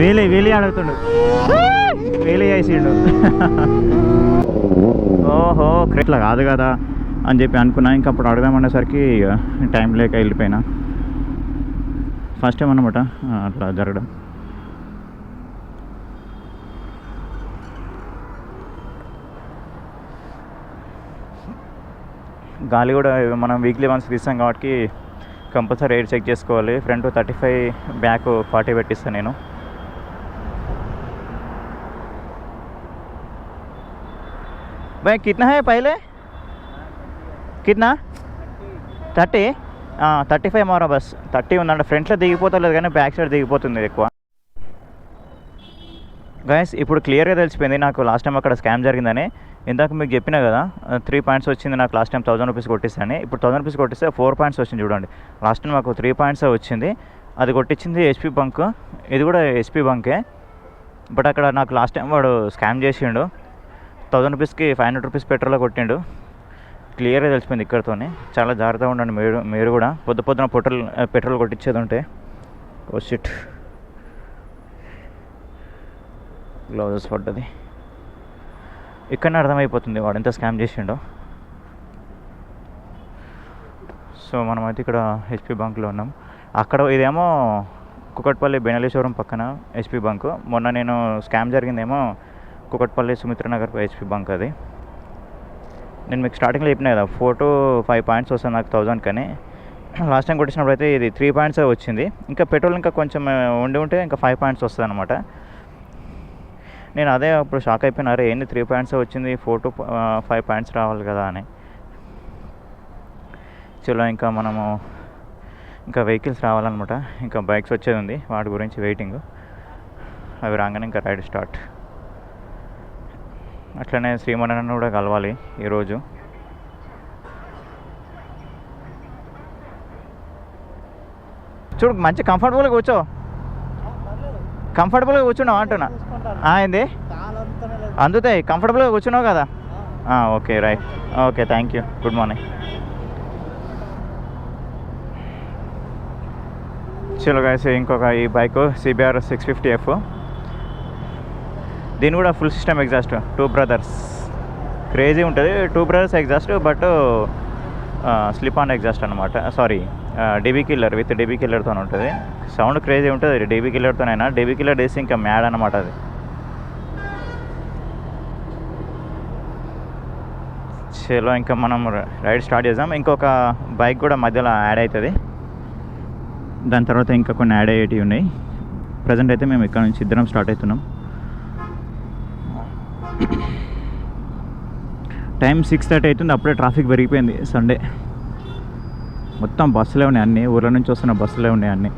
వీలి అడుగుతుండు, వీలి వేసిండు. ఓహో ఇట్లా కాదు కదా అని చెప్పి అనుకున్నా. ఇంకా అప్పుడు అడగదామనేసరికి టైం లేక వెళ్ళిపోయినా. ఫస్ట్ టైం అన్నమాట అట్లా జరగడం. గాలి కూడా మనం వీక్లీ వన్స్ తీస్తాం కాబట్టి కంపల్సరీ ఎయిర్ చెక్ చేసుకోవాలి. ఫ్రంట్ 35, బ్యాక్ 40 పెట్టిస్తాను నేను. भाई कितना है पहले, कितना 30? 35 మారా బస్ 30 ఉందండి. ఫ్రంట్లో దిగిపోతలేదు కానీ బ్యాక్ సైడ్ దిగిపోతుంది ఎక్కువ. గైస్ ఇప్పుడు క్లియర్గా తెలిసిపోయింది నాకు లాస్ట్ టైం అక్కడ స్కామ్ జరిగిందని. ఇందాక మీకు చెప్పినా కదా 3 పాయింట్స్ వచ్చింది నాకు లాస్ట్ టైం 1000 రూపీస్ కొట్టిస్తాను. ఇప్పుడు 1000 రూపీస్ కొట్టిస్తే 4 పాయింట్స్ వచ్చింది చూడండి. లాస్ట్ టైం మాకు 3 పాయింట్స్ వచ్చింది. అది కొట్టించింది హెచ్పి బంక్, ఇది కూడా హెచ్పి బంకే. బట్ అక్కడ నాకు లాస్ట్ టైం వాడు స్కామ్ చేసిండు. 1000 రూపీస్కి 500 రూపీస్ పెట్రోల్ కొట్టిండు. క్లియర్గా తెలిసిపోయింది ఇక్కడితోనే. చాలా జాగ్రత్తగా ఉండండి మీరు కూడా. పొద్దున పెట్రోల్ కొట్టించేది ఉంటే. ఓ షిట్, గ్లౌజెస్ పడ్డది. ఇక్కడనే అర్థమైపోతుంది వాడు ఎంత స్కామ్ చేసిండో. సో మనమైతే ఇక్కడ హెచ్పి బంక్లో ఉన్నాం. అక్కడ ఇదేమో కుకట్పల్లి బెనలేశ్వరం పక్కన హెచ్పి బంక్. మొన్న నేను స్కామ్ జరిగిందేమో కుకట్పల్లి సుమిత్రనగర్ హెచ్పి బంక్. అది నేను మీకు స్టార్టింగ్లో చెప్పినా కదా 4 to 5 పాయింట్స్ వస్తుంది నాకు 1000 కానీ. లాస్ట్ టైం కొట్టినప్పుడు అయితే ఇది 3 పాయింట్స్ వచ్చింది. ఇంకా పెట్రోల్ ఇంకా కొంచెం ఉంటే ఇంకా 5 పాయింట్స్ వస్తుంది అనమాట. నేను అదే అప్పుడు షాక్ అయిపోయినా, అరే ఏంది 3 పాయింట్స్ వచ్చింది, 4 to 5 పాయింట్స్ రావాలి కదా అని. చలో ఇంకా మనము ఇంకా వెహికల్స్ రావాలన్నమాట. ఇంకా బైక్స్ వచ్చేది ఉంది, వాటి గురించి వెయిటింగ్. అవి రాగానే ఇంకా రైడ్ స్టార్ట్. అట్లనే శ్రీమణను కూడా కలవాలి ఈరోజు. చూడు మంచి కంఫర్టబుల్గా కూర్చో, కంఫర్టబుల్గా కూర్చున్నావు అంటున్నా. ఏంది అందుతాయి, కంఫర్టబుల్గా కూర్చున్నావు కదా. Okay right, okay thank you, good morning. చలో గైస్ ఇంకొక ఈ బైక్ CBR 650F. దీని కూడా full system exhaust, 2 brothers. Crazy ఉంటుంది 2 brothers exhaust, but slip on exhaust అనమాట. Sorry DB killer, with DB కిల్లర్తో ఉంటుంది. సౌండ్ క్రేజీ ఉంటుంది డీబీ కిల్లర్తోనైనా. డీబీ కిల్లర్ వేసి ఇంకా మ్యాడ్ అనమాట అది. చలో ఇంకా మనం రైడ్ స్టార్ట్ చేద్దాం. ఇంకొక బైక్ కూడా మధ్యలో యాడ్ అవుతుంది, దాని తర్వాత ఇంకా కొన్ని యాడ్ అయ్యేటివి ఉన్నాయి. ప్రజెంట్ అయితే మేము ఇక్కడ నుంచి ఇద్దరం స్టార్ట్ అవుతున్నాం. టైం 6:30 అవుతుంది. అప్పుడే ట్రాఫిక్ పెరిగిపోయింది. సండే మొత్తం బస్సులే ఉన్నాయి, అన్నీ ఊర్ల నుంచి వస్తున్న బస్సులే ఉన్నాయి అన్నీ.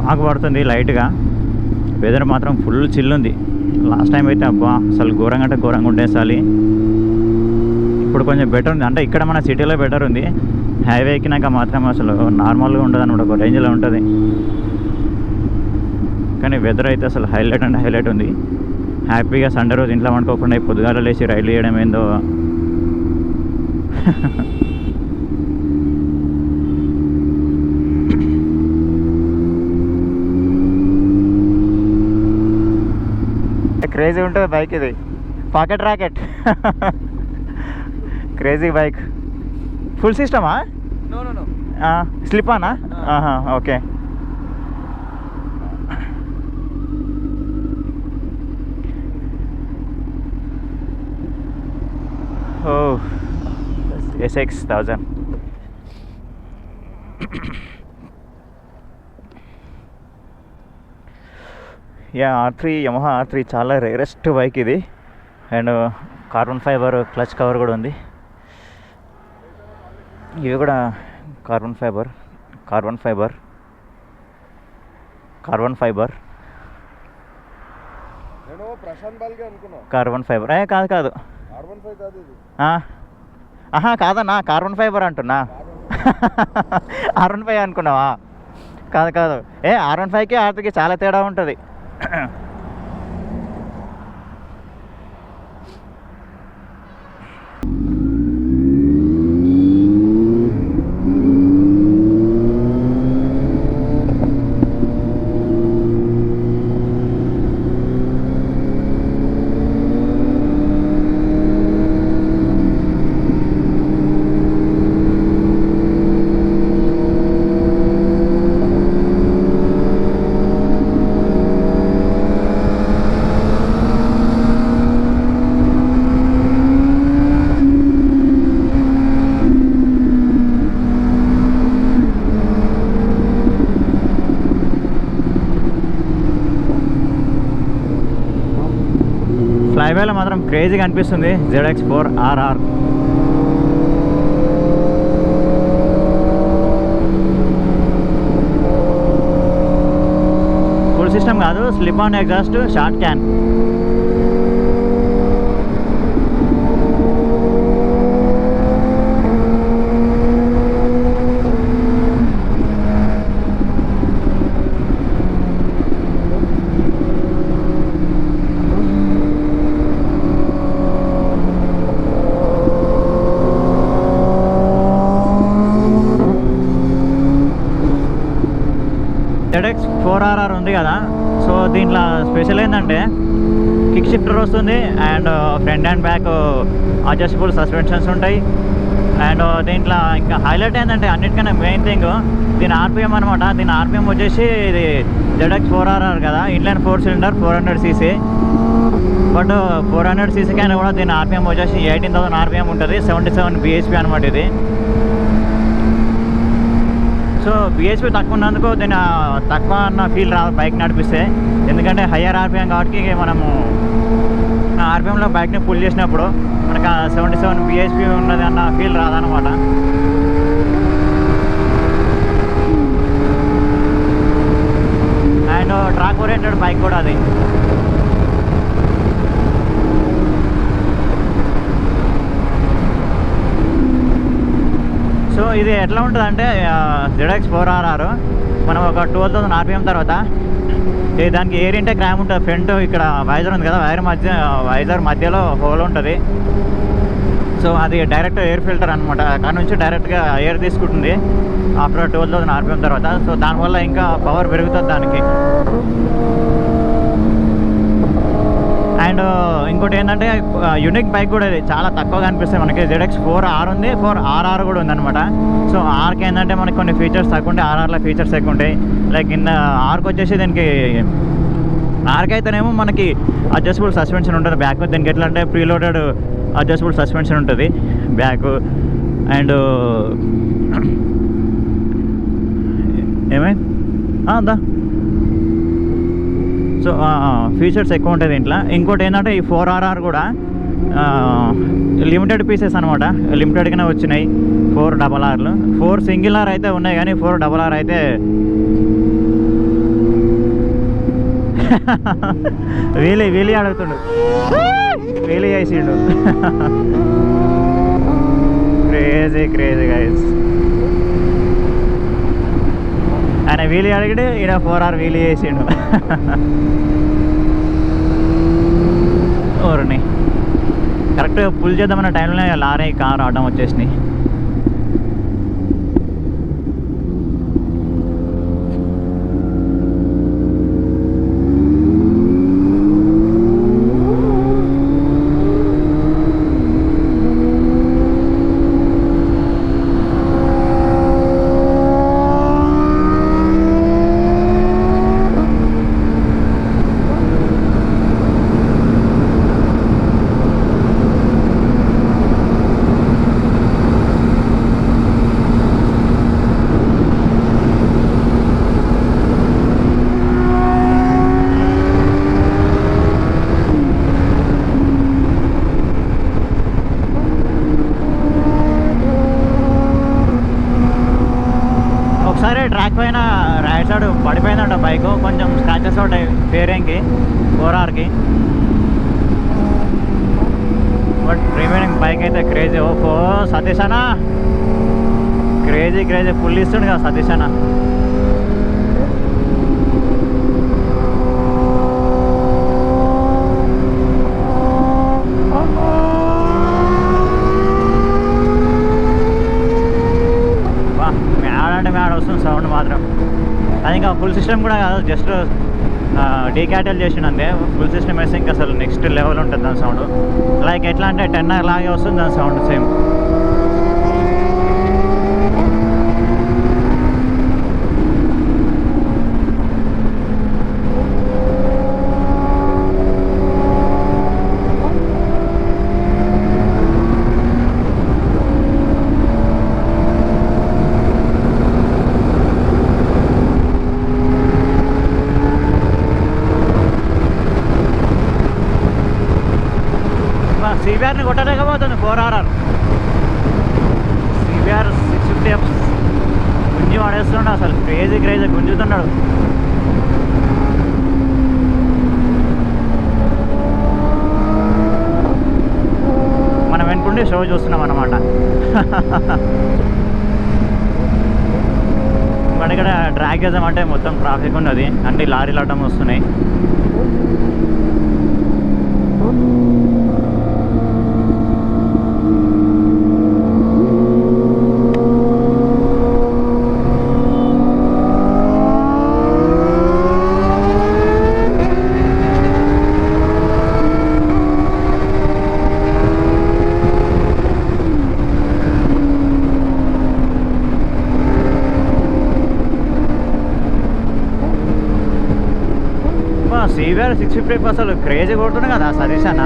ఫాగ్ పడుతుంది లైట్గా, వెదర్ మాత్రం ఫుల్ చిల్ ఉంది. లాస్ట్ టైం అయితే అబ్బా అసలు ఘోరంగా అంటే ఘోరంగా ఉండేసాలి. ఇప్పుడు కొంచెం బెటర్ ఉంది, అంటే ఇక్కడ మన సిటీలో బెటర్ ఉంది. హైవే ఎక్కినాక మాత్రం అసలు నార్మల్గా ఉండదు అనమాట, ఒక రేంజ్లో ఉంటుంది. కానీ వెదర్ అయితే అసలు హైలైట్ అంటే హైలైట్ ఉంది. హ్యాపీగా సండే రోజు ఇంట్లో వండుకోకుండా పొద్దుగాల లేచి రైలు చేయడం ఏందో. క్రేజీ ఉంటుంది బైక్ ఇది, pocket rocket. Crazy bike. Full సిస్టమా? స్లిపానా? ఓకే. ఓ SX 1000. R3 Yamaha R3 చాలా రేరెస్ట్ బైక్ ఇది. And carbon fibre clutch cover కూడా ఉంది. ఇవి కూడా carbon fibre carbon fibre carbon fibre carbon fibre కాదు కాదు కాదన్నా, కార్బన్ ఫైబర్ అంటున్నా. R15 అనుకున్నావా? కాదు కాదు, R15కి ఆర్కి చాలా తేడా ఉంటుంది. ఫ్లైవేలో మాత్రం క్రేజీగా అనిపిస్తుంది ZX4RR. ఫుల్ సిస్టమ్ కాదు, slip on exhaust, short can. ZX4RR ఉంది కదా, సో దీంట్లో స్పెషల్ ఏంటంటే కిక్ షిఫ్టర్ వస్తుంది and front and back adjustable suspensions ఉంటాయి. అండ్ దీంట్లో ఇంకా హైలైట్ ఏంటంటే అన్నిటికన్నా మెయిన్ థింగ్ దీని ఆర్పిఎం అనమాట. దీని ఆర్పిఎం వచ్చేసి ఇది ZX4RR కదా, inline 4 cylinder 400cc. But 400cc కైనా కూడా దీని ఆర్పిఎం వచ్చేసి 18,000 ఆర్పిఎం ఉంటుంది. 77 bhp అనమాట ఇది. సో bhp తక్కువ ఉన్నందుకు దీని తక్కువ అన్న ఫీల్ రాదు బైక్ నడిపిస్తే. ఎందుకంటే హయ్యర్ ఆర్పిఎం కాబట్టి మనము ఆర్పిఎంలో బైక్ని పుల్ చేసినప్పుడు మనకు 77 bhp ఉన్నది అన్న ఫీల్ రాదనమాట. అండ్ ట్రాక్ ఓరియంటెడ్ బైక్ కూడా అది. సో ఇది ఎట్లా ఉంటుంది అంటే ZX4RR మనం ఒక 12,000 ఆర్పిఎం తర్వాత దానికి ఎయిర్ ఇంటేక్ ర్యామ్ ఉంటుంది. ఫ్రంట్ ఇక్కడ వైజర్ ఉంది కదా, వైజర్ మధ్యలో హోల్ ఉంటుంది. సో అది డైరెక్ట్ ఎయిర్ ఫిల్టర్ అనమాట. అక్కడ నుంచి డైరెక్ట్గా ఎయిర్ తీసుకుంటుంది ఆఫ్టర్ 12,000 ఆర్పిఎం తర్వాత. సో దానివల్ల ఇంకా పవర్ పెరుగుతుంది దానికి. అండ్ ఇంకోటి ఏంటంటే యూనిక్ బైక్ కూడా ఇది చాలా తక్కువగా అనిపిస్తుంది మనకి. ZX4R ఉంది, 4RR కూడా ఉందన్నమాట. సో ఆర్కి ఏంటంటే మనకి కొన్ని ఫీచర్స్ తక్కువ ఉంటాయి, RRలో ఫీచర్స్ ఎక్కువ ఉంటాయి. లైక్ కింద ఆర్కి వచ్చేసి దీనికి ఆర్కి అయితేనేమో మనకి అడ్జస్టబుల్ సస్పెన్షన్ ఉంటుంది బ్యాక్. దీనికి ఎట్లా అంటే ప్రీలోడెడ్ అడ్జస్టబుల్ సస్పెన్షన్ ఉంటుంది బ్యాక్. అండ్ ఏమై దా సో ఫీచర్స్ ఎక్కువ ఉంటుంది దీంట్లో. ఇంకోటి ఏంటంటే ఈ 4RR కూడా లిమిటెడ్ పీసెస్ అనమాట, లిమిటెడ్గానే వచ్చినాయి. 4RRలు 4 సింగిల్ ఆర్ అయితే ఉన్నాయి, కానీ 4RR అయితే వీలీ అడుగుతుండు, వీలీ చేసిండు. Crazy guys. ఆయన వీలీ అడిగితే ఈడ 4R వీలీ చేసిండు. ఓర్ని కరెక్ట్ పుల్ చేద్దామన్న టైంలో లారీ కార్ ఆడడం వచ్చేసినాయి. సైడ్ పడిపోయిందంట బైక్, కొంచెం స్క్రాచెస్ అవుతాయి ఫేరింగ్కి 4Rకి. బట్ రిమైనింగ్ బైక్ అయితే క్రేజీ. ఓహో సతీష్ అన్న క్రేజీ ఫుల్ ఇస్తుండు కదా సతీష్ అన్న. మ్యాడ్ వస్తుంది సౌండ్ మాత్రం. అది ఇంకా ఫుల్ సిస్టమ్ కూడా కాదు, జస్ట్ డీక్యాటల్ చేసిన అంతే. ఫుల్ సిస్టమ్ వేస్తే ఇంకా అసలు నెక్స్ట్ లెవెల్ ఉంటుంది దాని సౌండ్. లైక్ ఎట్లా అంటే 10R లాగే వస్తుంది దాని సౌండ్ సేమ్. సివిఆర్ని కొట్టలేకపోతుంది 4R. సివిఆర్ 650F గుంజి పడేస్తున్నాడు అసలు. క్రేజీ గుంజుతున్నాడు. మనం వెనుకుండి షో చూస్తున్నాం అన్నమాట. మన ఇక్కడ డ్రాగ్ చేద్దామంటే మొత్తం ట్రాఫిక్ ఉన్నది, అంటే లారీలు అడ్డం వస్తున్నాయి. సివిఆర్ 650 అసలు క్రేజీ కొడుతుంది కదా సతీష్ అన్న.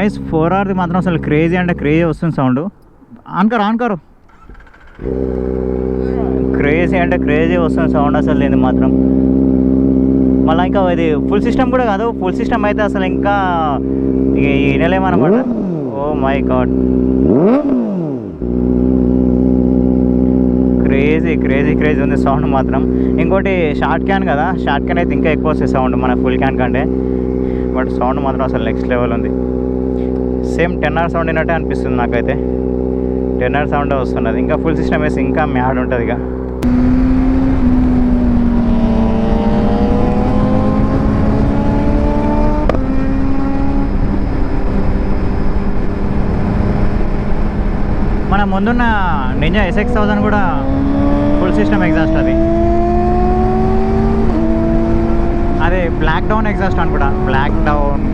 గాయస్ 4Rది మాత్రం అసలు క్రేజీ అంటే క్రేజీ వస్తుంది సౌండ్. ఆన్కరు క్రేజీ అంటే క్రేజీ వస్తుంది సౌండ్ అసలు దీన్ని మాత్రం. మళ్ళీ ఇంకా ఇది ఫుల్ సిస్టమ్ కూడా కాదు, ఫుల్ సిస్టమ్ అయితే అసలు ఇంకా వినలేమన్నమాట. ఓ మై గాడ్ క్రేజీ ఉంది సౌండ్ మాత్రం. ఇంకోటి షార్ట్ క్యాన్ కదా, షార్ట్ క్యాన్ అయితే ఇంకా ఎక్కువ వస్తుంది సౌండ్ మన ఫుల్ క్యాన్ కంటే. బట్ సౌండ్ మాత్రం అసలు నెక్స్ట్ లెవెల్ ఉంది. సేమ్ 10R సౌండ్ అయినట్టే అనిపిస్తుంది నాకైతే. 10R సౌండ్ వస్తున్నది. ఇంకా ఫుల్ సిస్టమ్ వేసి ఇంకా మ్యాడ్ ఉంటుంది. ఇక మన ముందున్న నింజా SX1000 కూడా ఫుల్ సిస్టమ్ ఎగ్జాస్ట్. అది బ్లాక్ డౌన్ ఎగ్జాస్ట్ అనుకుంటా, black down.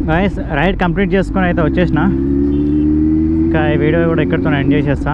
Guys ride complete చేసుకొని అయితే వచ్చేసిన. ఇంకా ఈ వీడియో కూడా ఇక్కడితో ఎండ్ చేసేస్తా.